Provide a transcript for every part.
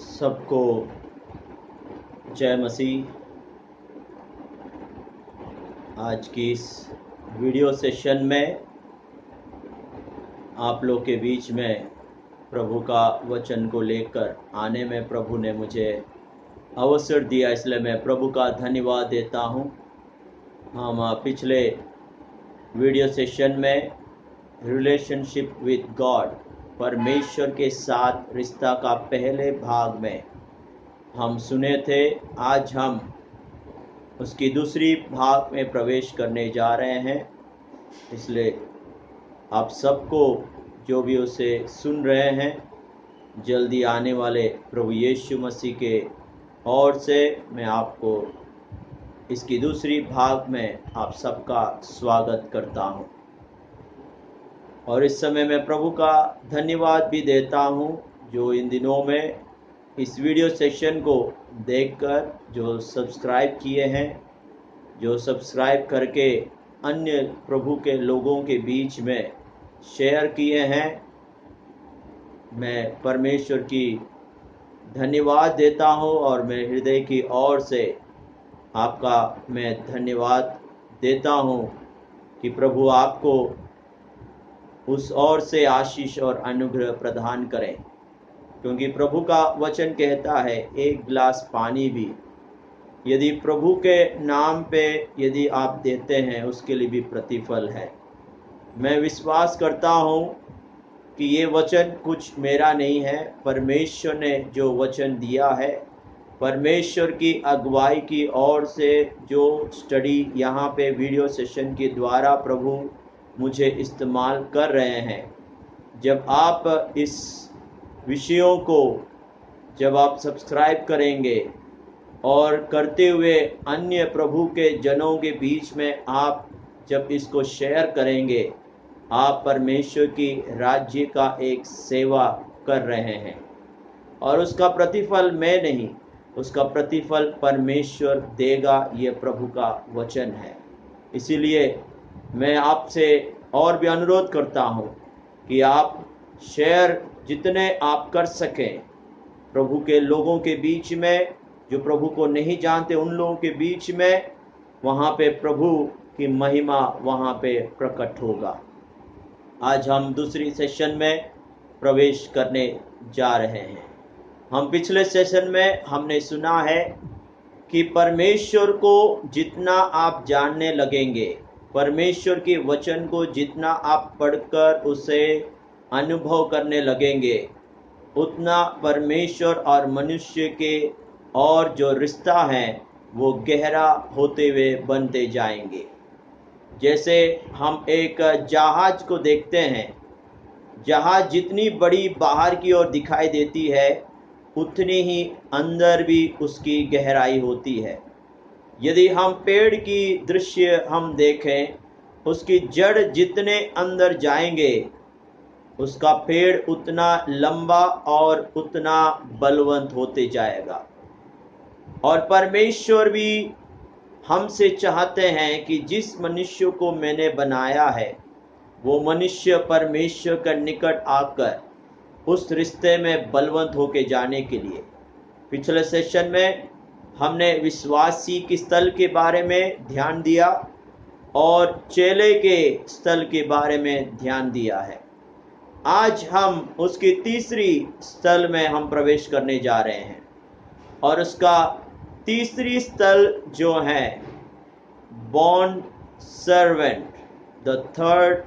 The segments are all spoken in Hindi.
सबको जय मसीह। आज की इस वीडियो सेशन में आप लोग के बीच में प्रभु का वचन को लेकर आने में प्रभु ने मुझे अवसर दिया, इसलिए मैं प्रभु का धन्यवाद देता हूं। हम पिछले वीडियो सेशन में रिलेशनशिप विद गॉड, परमेश्वर के साथ रिश्ता का पहले भाग में हम सुने थे। आज हम उसकी दूसरी भाग में प्रवेश करने जा रहे हैं, इसलिए आप सबको जो भी उसे सुन रहे हैं, जल्दी आने वाले प्रभु यीशु मसीह के ओर से मैं आपको इसकी दूसरी भाग में आप सबका स्वागत करता हूं। और इस समय मैं प्रभु का धन्यवाद भी देता हूं जो इन दिनों में इस वीडियो सेशन को देखकर जो सब्सक्राइब किए हैं, जो सब्सक्राइब करके अन्य प्रभु के लोगों के बीच में शेयर किए हैं। मैं परमेश्वर की धन्यवाद देता हूं और मैं हृदय की ओर से आपका मैं धन्यवाद देता हूं कि प्रभु आपको उस ओर से आशीष और अनुग्रह प्रदान करें, क्योंकि प्रभु का वचन कहता है एक गिलास पानी भी यदि प्रभु के नाम पे यदि आप देते हैं उसके लिए भी प्रतिफल है। मैं विश्वास करता हूँ कि ये वचन कुछ मेरा नहीं है, परमेश्वर ने जो वचन दिया है, परमेश्वर की अगुवाई की ओर से जो स्टडी यहाँ पे वीडियो सेशन के द्वारा प्रभु मुझे इस्तेमाल कर रहे हैं। जब आप इस विषयों को जब आप सब्सक्राइब करेंगे और करते हुए अन्य प्रभु के जनों के बीच में आप जब इसको शेयर करेंगे, आप परमेश्वर की राज्य का एक सेवा कर रहे हैं और उसका प्रतिफल मैं नहीं, उसका प्रतिफल परमेश्वर देगा। ये प्रभु का वचन है। इसीलिए मैं आपसे और भी अनुरोध करता हूँ कि आप शेयर जितने आप कर सकें प्रभु के लोगों के बीच में, जो प्रभु को नहीं जानते उन लोगों के बीच में, वहाँ पे प्रभु की महिमा वहाँ पे प्रकट होगा। आज हम दूसरी सेशन में प्रवेश करने जा रहे हैं। हम पिछले सेशन में हमने सुना है कि परमेश्वर को जितना आप जानने लगेंगे, परमेश्वर के वचन को जितना आप पढ़कर उसे अनुभव करने लगेंगे, उतना परमेश्वर और मनुष्य के और जो रिश्ता है वो गहरा होते हुए बनते जाएंगे। जैसे हम एक जहाज को देखते हैं, जहाज जितनी बड़ी बाहर की ओर दिखाई देती है उतनी ही अंदर भी उसकी गहराई होती है। यदि हम पेड़ की दृश्य हम देखें, उसकी जड़ जितने अंदर जाएंगे उसका पेड़ उतना लंबा और उतना बलवंत होते जाएगा। और परमेश्वर भी हमसे चाहते हैं कि जिस मनुष्य को मैंने बनाया है वो मनुष्य परमेश्वर के निकट आकर उस रिश्ते में बलवंत होके जाने के लिए। पिछले सेशन में हमने विश्वासी के स्थल के बारे में ध्यान दिया और चेले के स्थल के बारे में ध्यान दिया है। आज हम उसकी तीसरी स्थल में हम प्रवेश करने जा रहे हैं और उसका तीसरी स्थल जो है bond servant, the third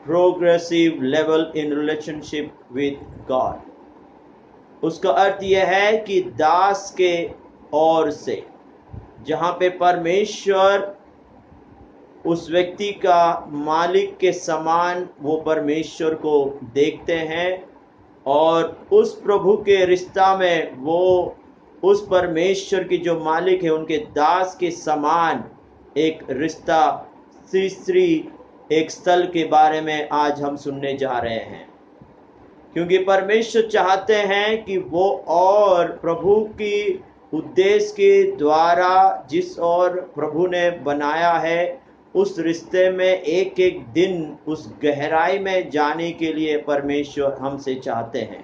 progressive level in relationship with God. उसका अर्थ यह है कि दास के ओर से, जहाँ पे परमेश्वर उस व्यक्ति का मालिक के समान वो परमेश्वर को देखते हैं और उस प्रभु के रिश्ता में वो उस परमेश्वर की जो मालिक है उनके दास के समान एक रिश्ता, तीसरी एक स्थल के बारे में आज हम सुनने जा रहे हैं। क्योंकि परमेश्वर चाहते हैं कि वो और प्रभु की उद्देश्य के द्वारा जिस और प्रभु ने बनाया है उस रिश्ते में एक एक दिन उस गहराई में जाने के लिए परमेश्वर हमसे चाहते हैं।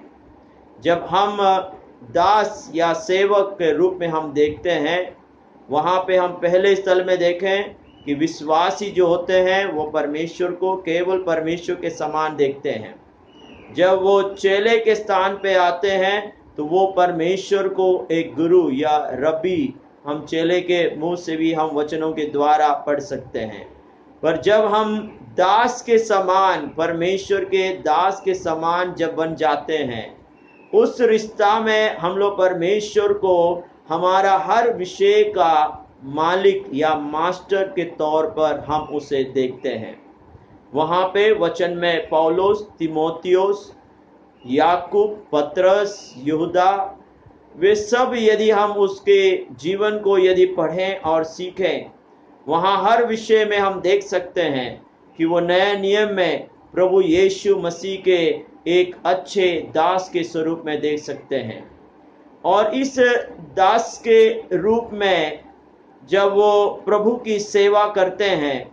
जब हम दास या सेवक के रूप में हम देखते हैं, वहाँ पे हम पहले स्थल में देखें कि विश्वासी जो होते हैं वो परमेश्वर को केवल परमेश्वर के समान देखते हैं। जब वो चेले के स्थान पे आते हैं तो वो परमेश्वर को एक गुरु या रब्बी, हम चेले के मुंह से भी हम वचनों के द्वारा पढ़ सकते हैं। पर जब हम दास के समान, परमेश्वर के दास के समान जब बन जाते हैं, उस रिश्ता में हम लोग परमेश्वर को हमारा हर विषय का मालिक या मास्टर के तौर पर हम उसे देखते हैं। वहाँ पे वचन में पौलुस, तीमोथियुस, याकूब, पतरस, यहूदा, वे सब यदि हम उसके जीवन को यदि पढ़ें और सीखें, वहाँ हर विषय में हम देख सकते हैं कि वो नए नियम में प्रभु यीशु मसीह के एक अच्छे दास के स्वरूप में देख सकते हैं। और इस दास के रूप में जब वो प्रभु की सेवा करते हैं,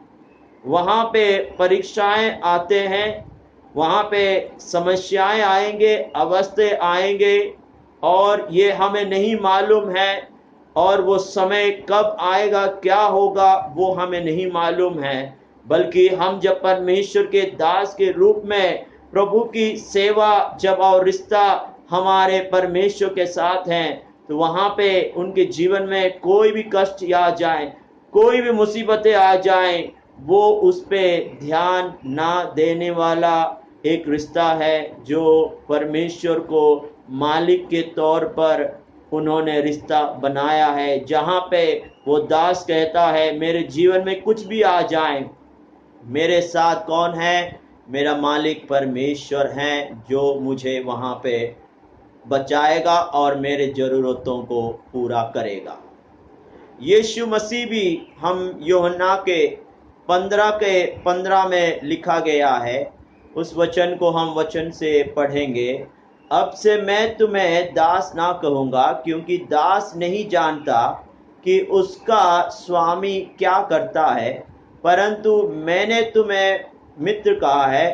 वहाँ पे परीक्षाएं आते हैं, वहाँ पे समस्याएं आएंगे, अवस्थे आएंगे, और ये हमें नहीं मालूम है, और वो समय कब आएगा, क्या होगा, वो हमें नहीं मालूम है। बल्कि हम जब परमेश्वर के दास के रूप में प्रभु की सेवा जब और रिश्ता हमारे परमेश्वर के साथ हैं, तो वहाँ पे उनके जीवन में कोई भी कष्ट आ जाए, कोई भी मुसीबतें आ जाए, वो उस पे ध्यान ना देने वाला एक रिश्ता है जो परमेश्वर को मालिक के तौर पर उन्होंने रिश्ता बनाया है। जहाँ पे वो दास कहता है, मेरे जीवन में कुछ भी आ जाए, मेरे साथ कौन है? मेरा मालिक परमेश्वर है, जो मुझे वहाँ पे बचाएगा और मेरे ज़रूरतों को पूरा करेगा। यीशु मसीह भी, हम यूहन्ना के 15 में लिखा गया है, उस वचन को हम वचन से पढ़ेंगे। अब से मैं तुम्हें दास ना कहूँगा, क्योंकि दास नहीं जानता कि उसका स्वामी क्या करता है, परंतु मैंने तुम्हें मित्र कहा है,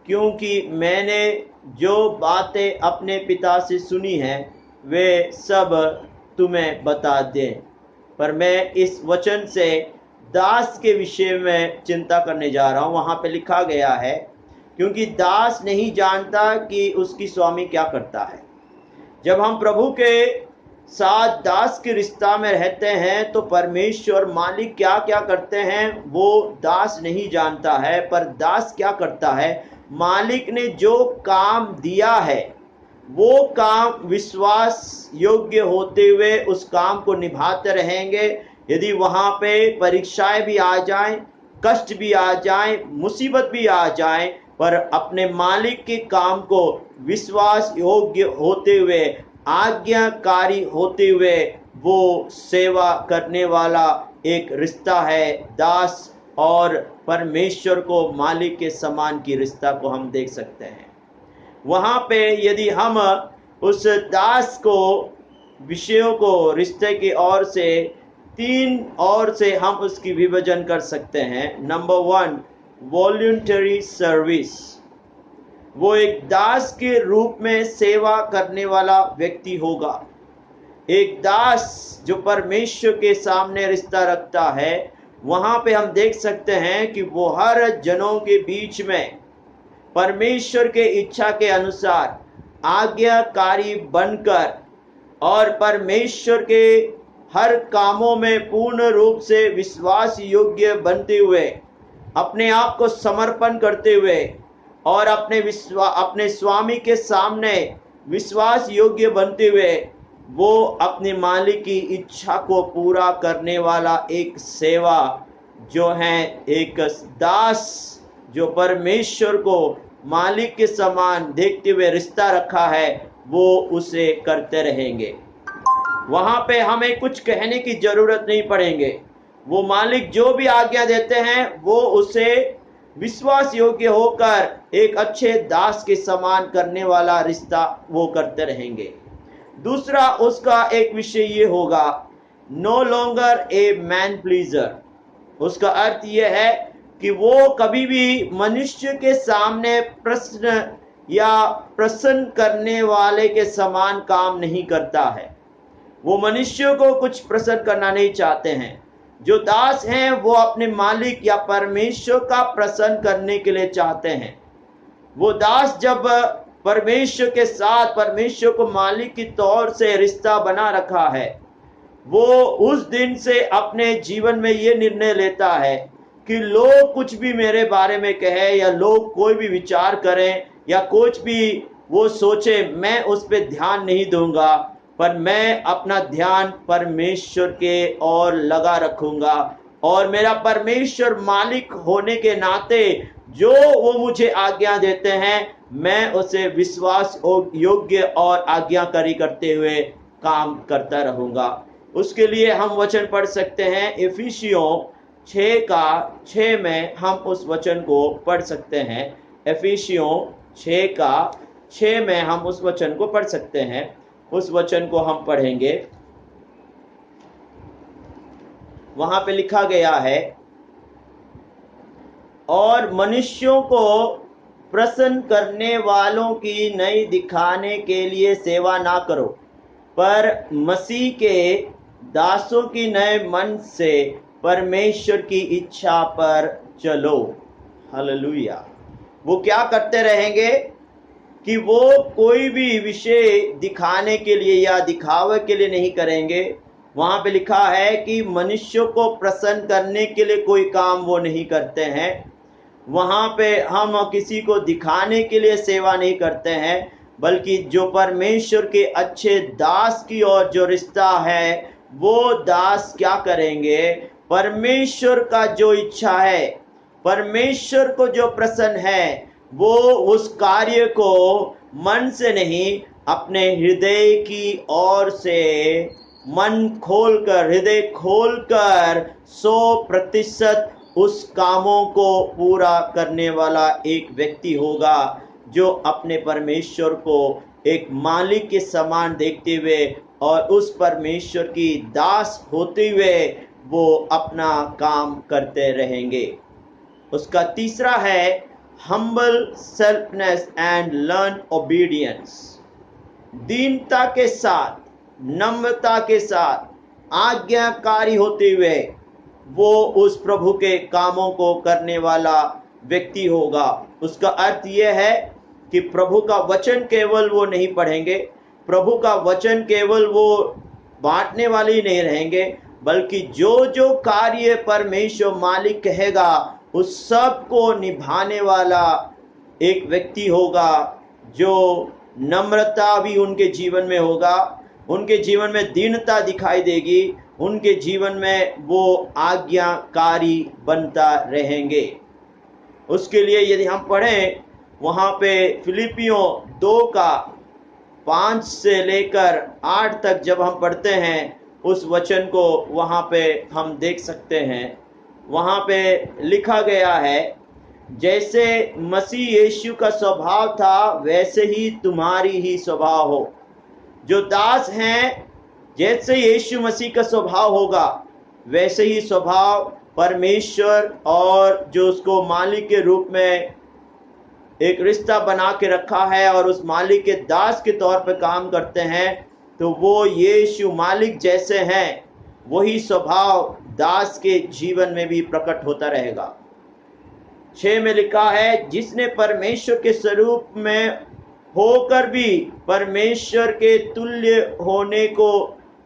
क्योंकि मैंने जो बातें अपने पिता से सुनी हैं वे सब तुम्हें बता दें। पर मैं इस वचन से दास के विषय में चिंता करने जा रहा हूँ। वहाँ पे लिखा गया है, क्योंकि दास नहीं जानता कि उसकी स्वामी क्या करता है। जब हम प्रभु के साथ दास के रिश्ता में रहते हैं तो परमेश्वर मालिक क्या क्या करते हैं वो दास नहीं जानता है, पर दास क्या करता है, मालिक ने जो काम दिया है वो काम विश्वास योग्य होते हुए उस काम को निभाते रहेंगे। यदि वहाँ पे परीक्षाएं भी आ जाएं, कष्ट भी आ जाएं, मुसीबत भी आ जाएं, पर अपने मालिक के काम को विश्वास योग्य होते हुए, आज्ञाकारी होते हुए वो सेवा करने वाला एक रिश्ता है दास और परमेश्वर को मालिक के समान की रिश्ता को हम देख सकते हैं। वहाँ पे यदि हम उस दास को विषयों को रिश्ते की ओर से 3 ओर से हम उसकी विभाजन कर सकते हैं। Number 1, voluntary service. वो एक दास के रूप में सेवा करने वाला व्यक्ति होगा। एक दास जो परमेश्वर के सामने रिश्ता रखता है, वहाँ पे हम देख सकते हैं कि वो हर जनों के बीच में परमेश्वर के इच्छा के अनुसार आज्ञाकारी बनकर और परमेश्वर के हर कामों में पूर्ण रूप से विश्वास योग्य बनते हुए, अपने आप को समर्पण करते हुए और अपने स्वामी के सामने विश्वास योग्य बनते हुए वो अपने मालिक की इच्छा को पूरा करने वाला एक सेवा जो है, एक दास जो परमेश्वर को मालिक के समान देखते हुए रिश्ता रखा है, वो उसे करते रहेंगे। वहाँ पे हमें कुछ कहने की जरूरत नहीं पड़ेंगे। वो मालिक जो भी आज्ञा देते हैं वो उसे विश्वास योग्य होकर एक अच्छे दास के समान करने वाला रिश्ता वो करते रहेंगे। दूसरा उसका एक विषय ये होगा, no longer a man pleaser. उसका अर्थ यह है कि वो कभी भी मनुष्य के सामने प्रश्न या प्रसन्न करने वाले के समान काम नहीं करता है। वो मनुष्यों को कुछ प्रसन्न करना नहीं चाहते हैं। जो दास हैं वो अपने मालिक या परमेश्वर का प्रसन्न करने के लिए चाहते हैं। वो दास जब परमेश्वर के साथ परमेश्वर को मालिक की तौर से रिश्ता बना रखा है, वो उस दिन से अपने जीवन में ये निर्णय लेता है कि लोग कुछ भी मेरे बारे में कहे या लोग कोई भी विचार करें या कुछ भी वो सोचे, मैं उस पर ध्यान नहीं दूंगा, पर मैं अपना ध्यान परमेश्वर के ओर लगा रखूंगा। और मेरा परमेश्वर मालिक होने के नाते जो वो मुझे आज्ञा देते हैं, मैं उसे विश्वास योग्य और आज्ञाकारी करते हुए काम करता रहूंगा। उसके लिए हम वचन पढ़ सकते हैं, इफिसियों 6:6 में हम उस वचन को पढ़ सकते हैं। इफिसियों 6:6 में हम उस वचन को पढ़ सकते हैं। उस वचन को हम पढ़ेंगे। वहां पे लिखा गया है, और मनुष्यों को प्रसन्न करने वालों की नई दिखाने के लिए सेवा ना करो, पर मसीह के दासों की नए मन से परमेश्वर की इच्छा पर चलो। हालेलुया। वो क्या करते रहेंगे कि वो कोई भी विषय दिखाने के लिए या दिखावे के लिए नहीं करेंगे। वहां पे लिखा है कि मनुष्यों को प्रसन्न करने के लिए कोई काम वो नहीं करते हैं। वहां पे हम किसी को दिखाने के लिए सेवा नहीं करते हैं, बल्कि जो परमेश्वर के अच्छे दास की ओर जो रिश्ता है, वो दास क्या करेंगे, परमेश्वर का जो इच्छा है, परमेश्वर को जो प्रसन्न है, वो उस कार्य को मन से नहीं, अपने हृदय की ओर से मन खोलकर, हृदय खोलकर 100% उस कामों को पूरा करने वाला एक व्यक्ति होगा, जो अपने परमेश्वर को एक मालिक के समान देखते हुए और उस परमेश्वर की दास होते हुए वो अपना काम करते रहेंगे। उसका तीसरा है हम्बल सेल्फनेस एंड लर्न ओबीडियंस। दीनता के साथ, नम्रता के साथ, आज्ञाकारी होते हुए वो उस प्रभु के कामों को करने वाला व्यक्ति होगा। उसका अर्थ यह है कि प्रभु का वचन केवल वो नहीं पढ़ेंगे, प्रभु का वचन केवल वो बांटने वाले ही नहीं रहेंगे, बल्कि जो जो कार्य परमेश्वर मालिक कहेगा उस सब को निभाने वाला एक व्यक्ति होगा, जो नम्रता भी उनके जीवन में होगा, उनके जीवन में दीनता दिखाई देगी, उनके जीवन में वो आज्ञाकारी बनता रहेंगे। उसके लिए यदि हम पढ़ें, वहाँ पे फिलिपियों 2:5 से लेकर 8 तक जब हम पढ़ते हैं, उस वचन को वहाँ पे हम देख सकते हैं। वहाँ पे लिखा गया है, जैसे मसीह यीशु का स्वभाव था वैसे ही तुम्हारी ही स्वभाव हो। जो दास हैं, जैसे यीशु मसीह का स्वभाव होगा वैसे ही स्वभाव परमेश्वर और जो उसको मालिक के रूप में एक रिश्ता बना के रखा है और उस मालिक के दास के तौर पर काम करते हैं, तो वो यीशु मालिक जैसे हैं, वही स्वभाव दास के जीवन में भी प्रकट होता रहेगा। 6 में लिखा है, जिसने परमेश्वर के स्वरूप में होकर भी परमेश्वर के तुल्य होने को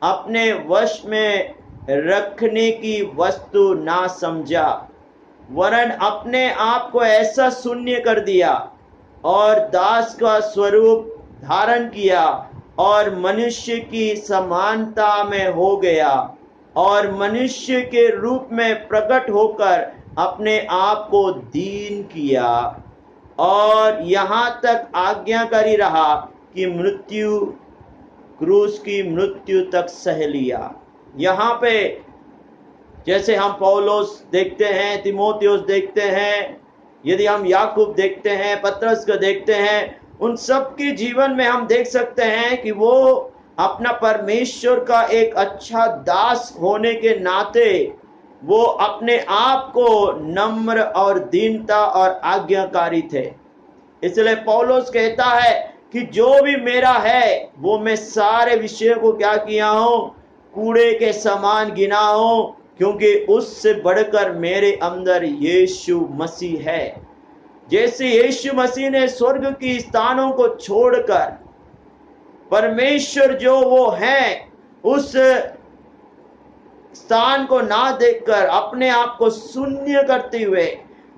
अपने वश में रखने की वस्तु ना समझा, वरन अपने आप को ऐसा शून्य कर दिया और दास का स्वरूप धारण किया और मनुष्य की समानता में हो गया और मनुष्य के रूप में प्रकट होकर अपने आप को दीन किया और यहाँ तक आज्ञाकारी रहा कि मृत्यु, क्रूस की मृत्यु तक सह लिया। यहाँ पे जैसे हम पौलुस देखते हैं, तिमोथियुस देखते हैं, यदि हम याकूब देखते हैं, पतरस को देखते हैं, उन सब के जीवन में हम देख सकते हैं कि वो अपना परमेश्वर का एक अच्छा दास होने के नाते वो अपने आप को नम्र और दीनता और आज्ञाकारी थे। इसलिए पौलुस कहता है कि जो भी मेरा है वो मैं सारे विषयों को क्या किया हूं, कूड़े के समान गिना हूं, क्योंकि उससे बढ़कर मेरे अंदर यीशु मसीह है। जैसे यीशु मसीह ने स्वर्ग की स्थानों को छोड़कर परमेश्वर जो वो है उस स्थान को ना देखकर अपने आप को शून्य करते हुए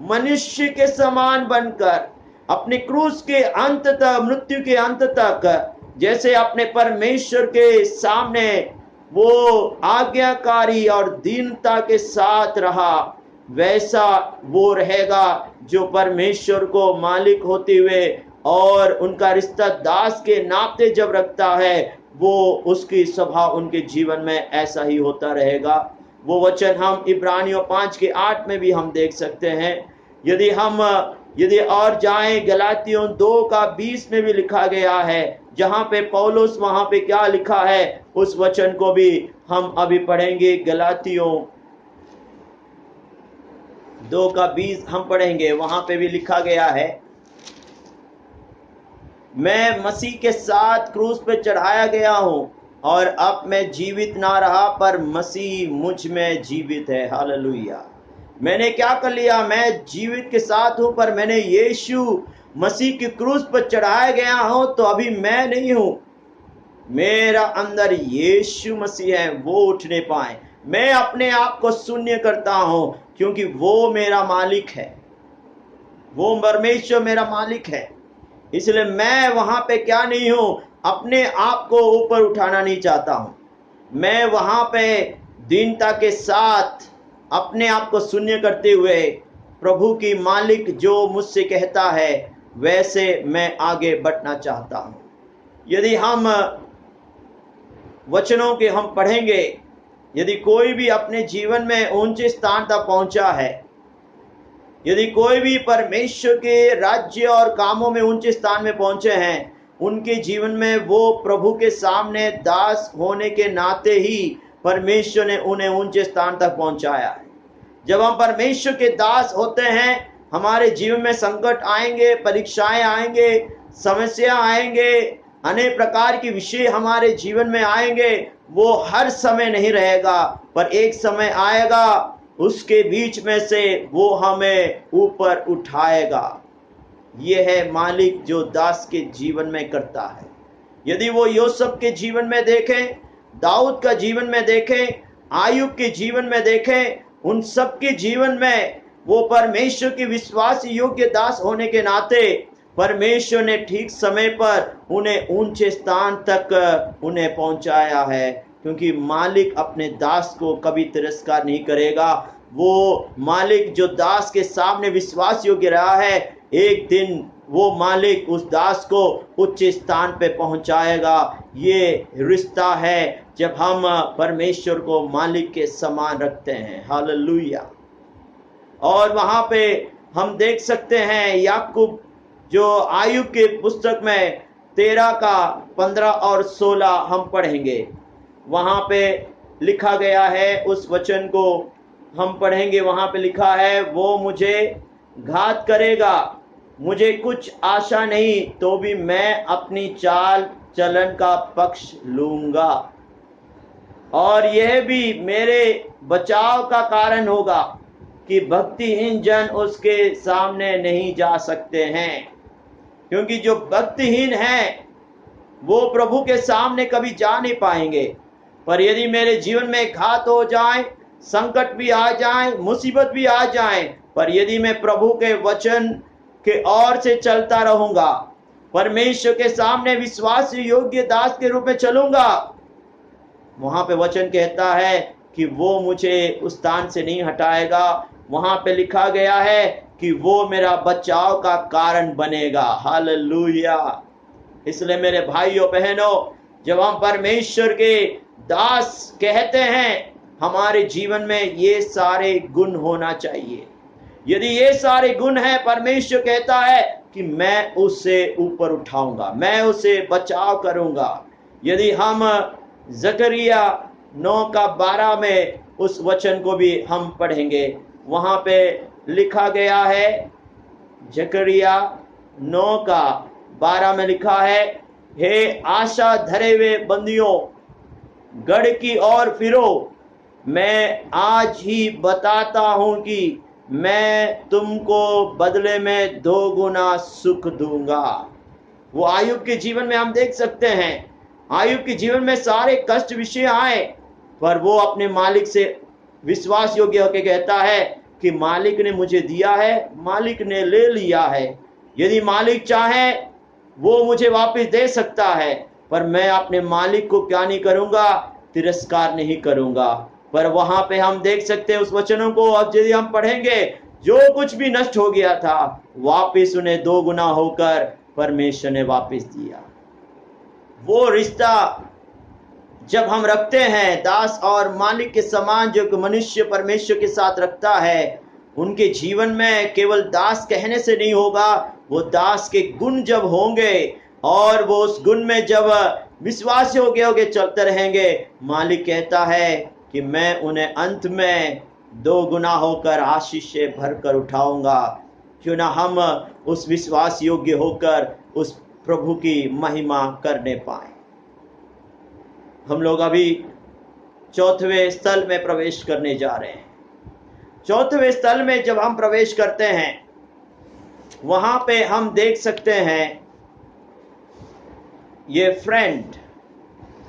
मनुष्य के समान बनकर अपने क्रूस के अंत तक, मृत्यु के अंत तक, जैसे अपने परमेश्वर के सामने वो आज्ञाकारी और दीनता के साथ रहा, वैसा वो रहेगा जो परमेश्वर को मालिक होते हुए और उनका रिश्ता दास के नाते जब रखता है, वो उसकी स्वभाव उनके जीवन में ऐसा ही होता रहेगा। वो वचन हम इब्रानियों 5:8 में भी हम देख सकते हैं। यदि और जाएं गलातियों 2:20 में भी लिखा गया है, जहां पे पौलुस वहां पे क्या लिखा है उस वचन को भी हम अभी पढ़ेंगे। गलातियों 2:20 हम पढ़ेंगे, वहां पे भी लिखा गया है, मैं मसीह के साथ क्रूस पे चढ़ाया गया हूं और अब मैं जीवित ना रहा पर मसीह मुझ में जीवित है। हालेलुया। मैंने क्या कर लिया, मैं जीवित के साथ हूं पर मैंने यीशु मसीह की क्रूस पर चढ़ाया गया हूं, तो अभी मैं नहीं हूं, मेरा अंदर यीशु मसीह है, वो उठने पाए। मैं अपने आप को शून्य करता हूं क्योंकि वो मेरा मालिक है, वो परमेश्वर मेरा मालिक है। इसलिए मैं वहां पे क्या नहीं हूं, अपने आप को ऊपर उठाना नहीं चाहता हूं। मैं वहां पे दीनता के साथ अपने आप को शून्य करते हुए प्रभु की मालिक जो मुझसे कहता है वैसे मैं आगे बढ़ना चाहता हूं। यदि हम वचनों के हम पढ़ेंगे, यदि कोई भी अपने जीवन में ऊंचे स्थान तक पहुंचा है, यदि कोई भी परमेश्वर के राज्य और कामों में ऊंचे स्थान में पहुंचे हैं, उनके जीवन में वो प्रभु के सामने दास होने के नाते ही परमेश्वर ने उन्हें ऊंचे स्थान तक पहुंचाया है। जब हम परमेश्वर के दास होते हैं, हमारे जीवन में संकट आएंगे, परीक्षाएं आएंगे, समस्या आएंगे, अनेक प्रकार की विषय हमारे जीवन में आएंगे। वो हर समय नहीं रहेगा, पर एक समय आएगा उसके बीच में से वो हमें ऊपर उठाएगा। ये है मालिक जो दास के जीवन में करता है। यदि वो यूसुफ के जीवन में देखें, दाऊद का जीवन में देखें, आयुब के जीवन में देखें, उन सब के जीवन में वो परमेश्वर की विश्वास योग्य दास होने के नाते परमेश्वर ने ठीक समय पर उन्हें ऊंचे स्थान तक उन्हें पहुंचाया है, क्योंकि मालिक अपने दास को कभी तिरस्कार नहीं करेगा। वो मालिक जो दास के सामने विश्वास योग्य रहा है, एक दिन वो मालिक उस दास को उच्च स्थान पे पहुंचाएगा। ये रिश्ता है जब हम परमेश्वर को मालिक के समान रखते हैं। हालेलुया। और वहां पे हम देख सकते हैं याकूब जो आयुब के पुस्तक में 13:15 और 16 हम पढ़ेंगे, वहां पे लिखा गया है, उस वचन को हम पढ़ेंगे। वहां पे लिखा है, वो मुझे घात करेगा, मुझे कुछ आशा नहीं, तो भी मैं अपनी चाल चलन का पक्ष लूंगा, और यह भी मेरे बचाव का कारण होगा कि भक्तिहीन जन उसके सामने नहीं जा सकते हैं। क्योंकि जो भक्तिहीन हैं वो प्रभु के सामने कभी जा नहीं पाएंगे। पर यदि मेरे जीवन में घात हो जाए, संकट भी आ जाए, मुसीबत भी आ जाए, पर यदि मैं प्रभु के वचन के ओर से चलता रहूंगा, परमेश्वर के सामने विश्वास योग्य दास के रूप में चलूंगा, वहां पे वचन कहता है कि वो मुझे उस स्थान से नहीं हटाएगा। वहां पे लिखा गया है कि वो मेरा बचाव का कारण बनेगा। हालेलुया। इसलिए मेरे भाइयों बहनों, जब हम परमेश्वर के दास कहते हैं, हमारे जीवन में ये सारे गुण होना चाहिए। यदि ये सारे गुण हैं, परमेश्वर कहता है कि मैं उसे ऊपर उठाऊंगा, मैं उसे बचाव करूंगा। यदि हम जकरिया 9:12 में उस वचन को भी हम पढ़ेंगे, वहां पे लिखा गया है, जकरिया 9:12 में लिखा है, हे आशा धरे हुए बंदियों, गढ़ की ओर फिरो, मैं आज ही बताता हूं कि मैं तुमको बदले में 2 गुना सुख दूंगा। वो आयुब के जीवन में हम देख सकते हैं, आयुब के जीवन में सारे कष्ट विषय आए, पर वो अपने मालिक से विश्वास योग्य होकर कहता है कि मालिक ने मुझे दिया है, मालिक ने ले लिया है, यदि मालिक चाहे वो मुझे वापस दे सकता है, पर मैं अपने मालिक को क्या नहीं करूंगा, तिरस्कार नहीं करूंगा। पर वहां पे हम देख सकते हैं उस वचनों को, अब यदि हम पढ़ेंगे, जो कुछ भी नष्ट हो गया था वापस उन्हें 2 गुना होकर परमेश्वर ने वापस दिया। वो रिश्ता जब हम रखते हैं दास और मालिक के समान, जो मनुष्य परमेश्वर के साथ रखता है, उनके जीवन में केवल दास कहने से नहीं होगा, वो दास के गुण जब होंगे और वो उस गुण में जब विश्वास योग्य होके चलते रहेंगे, मालिक कहता है कि मैं उन्हें अंत में 2 गुना होकर आशीष से भरकर उठाऊंगा। क्यों ना हम उस विश्वास योग्य होकर उस प्रभु की महिमा करने पाए। हम लोग अभी 4वें स्थल में प्रवेश करने जा रहे हैं। 4वें स्थल में जब हम प्रवेश करते हैं, वहां पे हम देख सकते हैं ये फ्रेंड,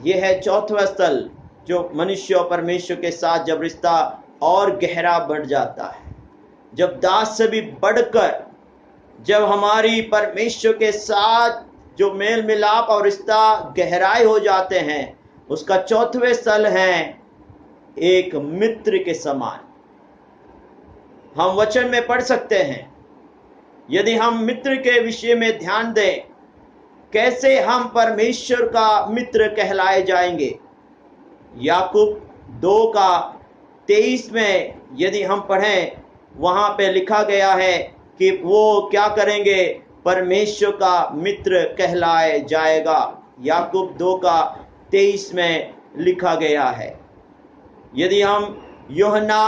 ये है 4वां स्थल, जो मनुष्य और परमेश्वर के साथ जब रिश्ता और गहरा बढ़ जाता है, जब दास से भी बढ़कर जब हमारी परमेश्वर के साथ जो मेल मिलाप और रिश्ता गहराई हो जाते हैं, उसका 4वें स्थल है एक मित्र के समान। हम वचन में पढ़ सकते हैं, यदि हम मित्र के विषय में ध्यान दें, कैसे हम परमेश्वर का मित्र कहलाए जाएंगे। याकूब 2:23 में यदि हम पढ़ें, वहां पे लिखा गया है कि वो क्या करेंगे, परमेश्वर का मित्र कहलाए जाएगा। याकूब 2:23 में लिखा गया है। यदि हम यूहन्ना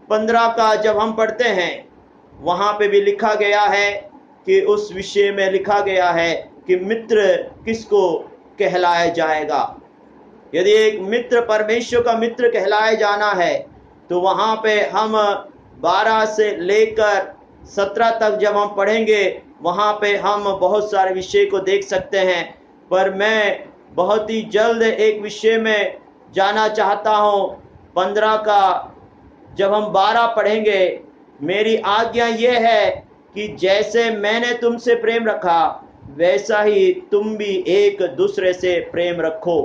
15 का जब हम पढ़ते हैं, वहां पे भी लिखा गया है कि उस विषय में लिखा गया है कि मित्र किसको कहलाया जाएगा। यदि एक मित्र परमेश्वर का मित्र कहलाए जाना है, तो वहां पे हम 12 से लेकर 17 तक जब हम पढ़ेंगे, वहां पे हम बहुत सारे विषय को देख सकते हैं। पर मैं बहुत ही जल्द एक विषय में जाना चाहता हूं। 15 का जब हम 12 पढ़ेंगे, मेरी आज्ञा यह है कि जैसे मैंने तुमसे प्रेम रखा, वैसा ही तुम भी एक दूसरे से प्रेम रखो।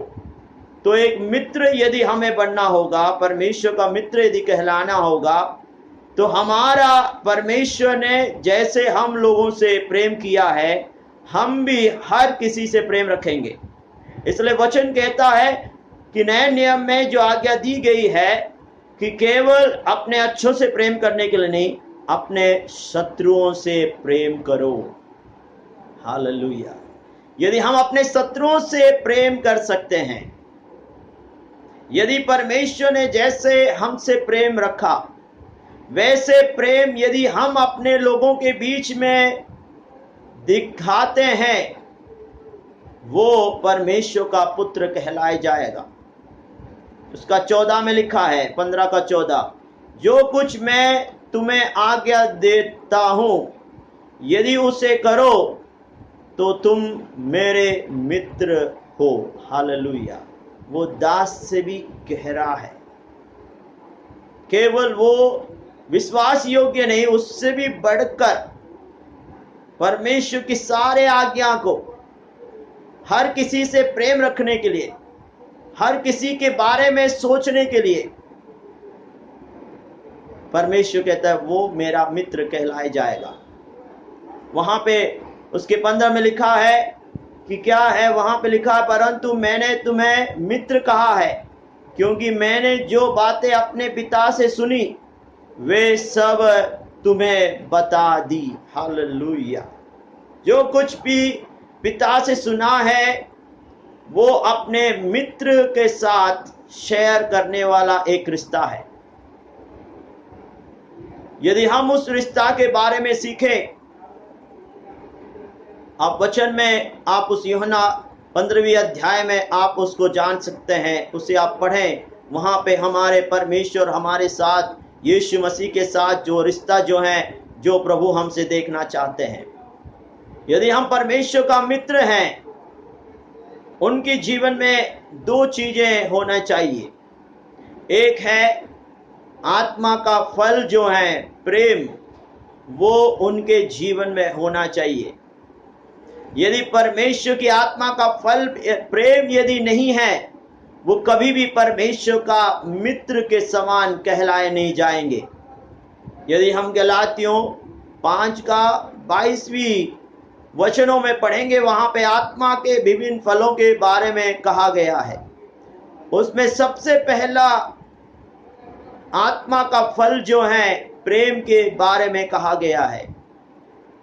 तो एक मित्र यदि हमें बनना होगा, परमेश्वर का मित्र यदि कहलाना होगा, तो हमारा परमेश्वर ने जैसे हम लोगों से प्रेम किया है, हम भी हर किसी से प्रेम रखेंगे। इसलिए वचन कहता है कि नए नियम में जो आज्ञा दी गई है कि केवल अपने अच्छों से प्रेम करने के लिए नहीं, अपने शत्रुओं से प्रेम करो। हालेलुया। यदि हम अपने शत्रुओं से प्रेम कर सकते हैं, यदि परमेश्वर ने जैसे हमसे प्रेम रखा, वैसे प्रेम यदि हम अपने लोगों के बीच में दिखाते हैं, वो परमेश्वर का पुत्र कहलाया जाएगा। उसका 14 में लिखा है, 15 का 14, जो कुछ मैं तुम्हें आज्ञा देता हूं, यदि उसे करो तो तुम मेरे मित्र हो। हालेलुया। वो दास से भी गहरा है। केवल वो विश्वास योग्य नहीं, उससे भी बढ़कर परमेश्वर की सारे आज्ञा को, हर किसी से प्रेम रखने के लिए, हर किसी के बारे में सोचने के लिए, परमेश्वर कहता है वो मेरा मित्र कहलाया जाएगा। वहां पे उसके 15 में लिखा है कि क्या है, वहां पे लिखा है, परंतु मैंने तुम्हें मित्र कहा है, क्योंकि मैंने जो बातें अपने पिता से सुनी वे सब तुम्हें बता दी। हालेलुया। जो कुछ भी पिता से सुना है, वो अपने मित्र के साथ शेयर करने वाला एक रिश्ता है। यदि हम उस रिश्ता के बारे में सीखें, आप वचन में आप उस यूहन्ना 15वीं अध्याय में आप उसको जान सकते हैं, उसे आप पढ़ें। वहाँ पे हमारे परमेश्वर हमारे साथ यीशु मसीह के साथ जो रिश्ता जो है, जो प्रभु हमसे देखना चाहते हैं। यदि हम परमेश्वर का मित्र हैं, उनके जीवन में दो चीजें होना चाहिए। एक है आत्मा का फल जो है प्रेम, वो उनके जीवन में होना चाहिए। यदि परमेश्वर की आत्मा का फल प्रेम यदि नहीं है, वो कभी भी परमेश्वर का मित्र के समान कहलाए नहीं जाएंगे। यदि हम गलातियों 5 का 22वीं वचनों में पढ़ेंगे, वहां पे आत्मा के विभिन्न फलों के बारे में कहा गया है। उसमें सबसे पहला आत्मा का फल जो है प्रेम के बारे में कहा गया है,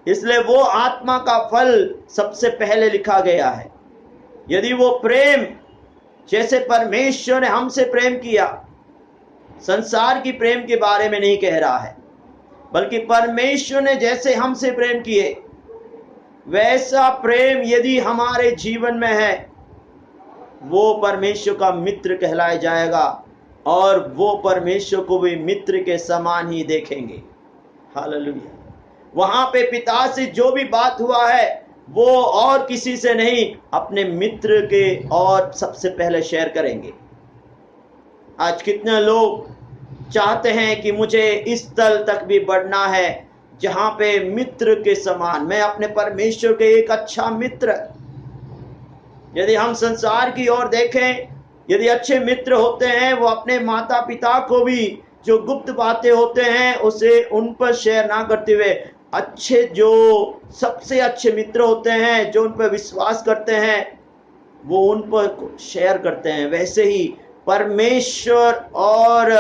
इसलिए वो आत्मा का फल सबसे पहले लिखा गया है। यदि वो प्रेम, जैसे परमेश्वर ने हमसे प्रेम किया, संसार की प्रेम के बारे में नहीं कह रहा है, बल्कि परमेश्वर ने जैसे हमसे प्रेम किए वैसा प्रेम यदि हमारे जीवन में है, वो परमेश्वर का मित्र कहलाया जाएगा और वो परमेश्वर को भी मित्र के समान ही देखेंगे। हालेलुया। वहां पे पिता से जो भी बात हुआ है वो और किसी से नहीं, अपने मित्र के और सबसे पहले शेयर करेंगे। आज कितने लोग चाहते हैं कि मुझे इस तल तक भी बढ़ना है जहां पे मित्र के समान, मैं अपने परमेश्वर के एक अच्छा मित्र। यदि हम संसार की ओर देखें, यदि अच्छे मित्र होते हैं, वो अपने माता पिता को भी जो गुप्त बातें होते हैं उसे उन पर शेयर ना करते हुए, अच्छे जो सबसे अच्छे मित्र होते हैं, जो उन पर विश्वास करते हैं, वो उन पर शेयर करते हैं। वैसे ही परमेश्वर और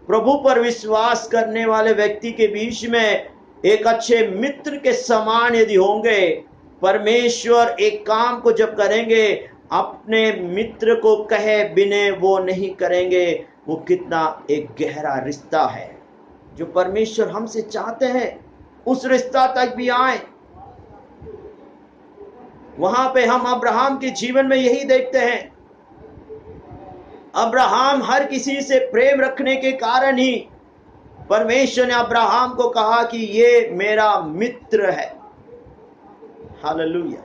प्रभु पर विश्वास करने वाले व्यक्ति के बीच में एक अच्छे मित्र के समान यदि होंगे, परमेश्वर एक काम को जब करेंगे, अपने मित्र को कहे बिने वो नहीं करेंगे। वो कितना एक गहरा रिश्ता है जो परमेश्वर हमसे चाहते हैं, उस रिश्ता तक भी आए। वहां पे हम अब्राहम के जीवन में यही देखते हैं। अब्राहम हर किसी से प्रेम रखने के कारण ही परमेश्वर ने अब्राहम को कहा कि ये मेरा मित्र है। हालेलुया।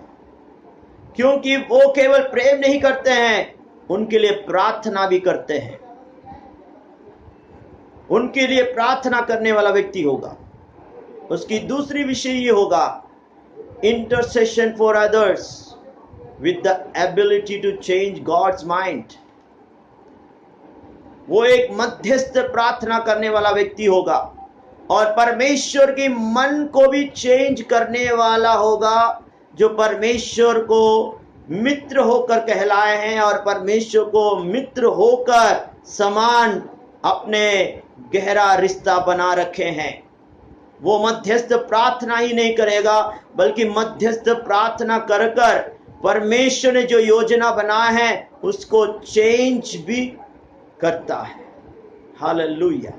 क्योंकि वो केवल प्रेम नहीं करते हैं, उनके लिए प्रार्थना भी करते हैं। उनके लिए प्रार्थना करने वाला व्यक्ति होगा। उसकी दूसरी विषय ये होगा, intercession for others with the ability to change God's mind. वो एक मध्यस्थ प्रार्थना करने वाला व्यक्ति होगा और परमेश्वर के मन को भी चेंज करने वाला होगा, जो परमेश्वर को मित्र होकर कहलाए हैं और परमेश्वर को मित्र होकर समान अपने गहरा रिश्ता बना रखे हैं। वो मध्यस्थ प्रार्थना ही नहीं करेगा, बल्कि मध्यस्थ प्रार्थना कर कर परमेश्वर ने जो योजना बनाया है उसको चेंज भी करता है। हालेलुया।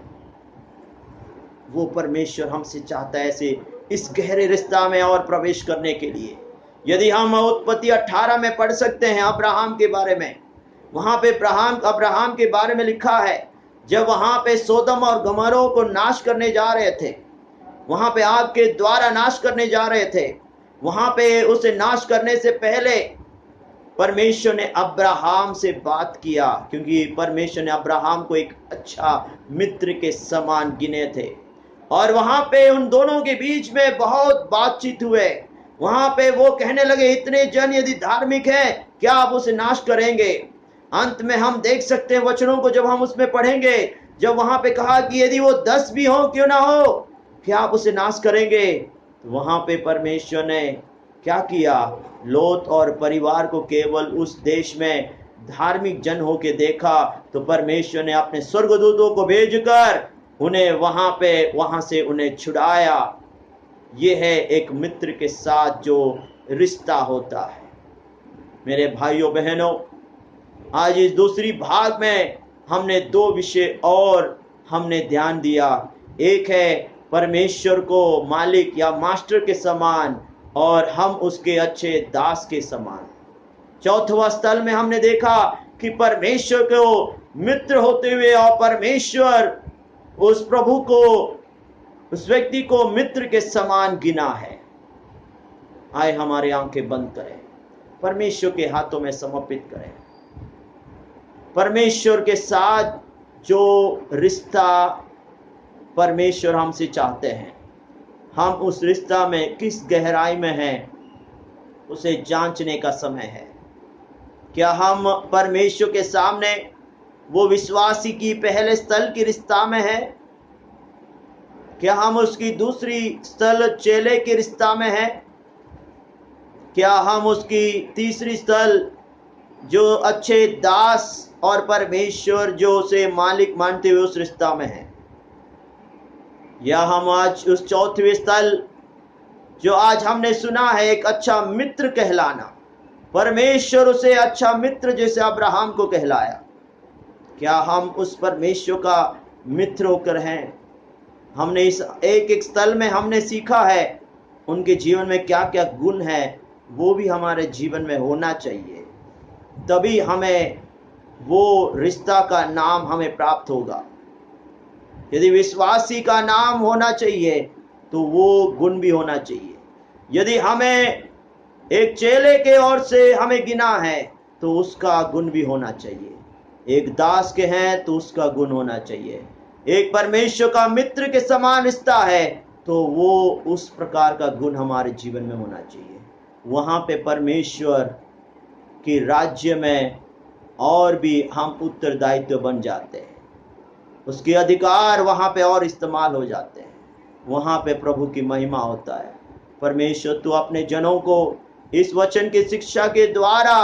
वो परमेश्वर हमसे चाहता है ऐसे इस गहरे रिश्ता में और प्रवेश करने के लिए। यदि हम उत्पत्ति 18 में पढ़ सकते हैं अब्राहम के बारे में, वहां पे अब्राहम के बारे में लिखा है, जब वहां पे सोदम और गमोरा को नाश करने जा रहे थे, वहां पे आग के द्वारा नाश करने जा रहे थे, वहां पे उसे नाश करने से पहले परमेश्वर ने अब्राहम से बात किया, क्योंकि परमेश्वर ने अब्राहम को एक अच्छा मित्र के समान गिने थे। और वहां पे उन दोनों के बीच में बहुत बातचीत हुए। वहां पे वो कहने लगे, इतने जन यदि धार्मिक हैं, क्या आप उसे नाश करेंगे? अंत में हम देख सकते हैं वचनों को, जब हम उसमें पढ़ेंगे, जब वहां पे कहा कि यदि वो 10 भी हो क्यों ना हो, क्या आप उसे नाश करेंगे? तो वहां पे परमेश्वर ने क्या किया? लोत और परिवार को केवल उस देश में धार्मिक जन होके देखा, तो परमेश्वर ने अपने स्वर्गदूतों को भेजकर उन्हें वहां से उन्हें छुड़ाया। ये है एक मित्र के साथ जो रिश्ता होता है। मेरे भाइयों बहनों, आज इस दूसरी भाग में हमने 2 विषय और हमने ध्यान दिया। एक है परमेश्वर को मालिक या मास्टर के समान, और हम उसके अच्छे दास के समान। चौथवा स्थल में हमने देखा कि परमेश्वर को मित्र होते हुए और परमेश्वर उस प्रभु को, उस व्यक्ति को मित्र के समान गिना है। आए हमारी आंखें बंद करें, परमेश्वर के हाथों में समर्पित करें। परमेश्वर के साथ जो रिश्ता परमेश्वर हमसे चाहते हैं, हम उस रिश्ता में किस गहराई में हैं, उसे जांचने का समय है। क्या हम परमेश्वर के सामने वो विश्वासी की पहले स्थल की रिश्ता में है? क्या हम उसकी दूसरी स्थल चेले की रिश्ता में है? क्या हम उसकी तीसरी स्थल जो अच्छे दास और परमेश्वर जो उसे मालिक मानते हुए उस रिश्ता में है? या हम आज उस चौथी स्थल जो आज हमने सुना है, एक अच्छा मित्र कहलाना, परमेश्वर उसे अच्छा मित्र जैसे अब्राहम को कहलाया, क्या हम उस परमेश्वर का मित्र होकर हैं? हमने इस एक एक स्थल में हमने सीखा है उनके जीवन में क्या क्या गुण है, वो भी हमारे जीवन में होना चाहिए, तभी हमें वो रिश्ता का नाम हमें प्राप्त होगा। यदि विश्वासी का नाम होना चाहिए तो वो गुण भी होना चाहिए। यदि हमें एक चेले के ओर से हमें गिना है तो उसका गुण भी होना चाहिए। एक दास के हैं तो उसका गुण होना चाहिए। एक परमेश्वर का मित्र के समान रिश्ता है तो वो उस प्रकार का गुण हमारे जीवन में होना चाहिए। वहां पे परमेश्वर के राज्य में और भी हम उत्तरदायित्व बन जाते हैं, उसके अधिकार वहां पे और इस्तेमाल हो जाते हैं, वहां पे प्रभु की महिमा होता है। परमेश्वर तू अपने जनों को इस वचन की शिक्षा के द्वारा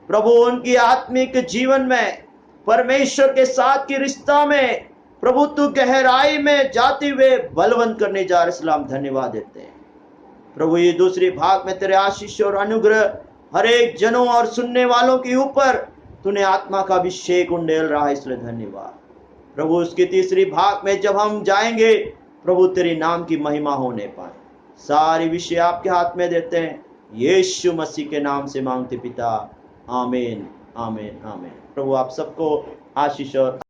प्रभु उनकी आत्मिक जीवन में परमेश्वर के साथ की रिश्ता में प्रभु तू गहराई में जाते हुए बलवंत करने जा रहे। इस्लाम धन्यवाद देते हैं प्रभु, ये दूसरी भाग में तेरे आशीष और अनुग्रह हर एक जनों और सुनने वालों के ऊपर तूने आत्मा का अभिषेक उंडेल रहा है, इसलिए धन्यवाद प्रभु। उसकी तीसरी भाग में जब हम जाएंगे प्रभु तेरे नाम की महिमा होने पाए। सारी विषय आपके हाथ में देते हैं, यीशु मसीह के नाम से मांगते पिता, आमीन आमीन आमीन। प्रभु आप सबको आशीष और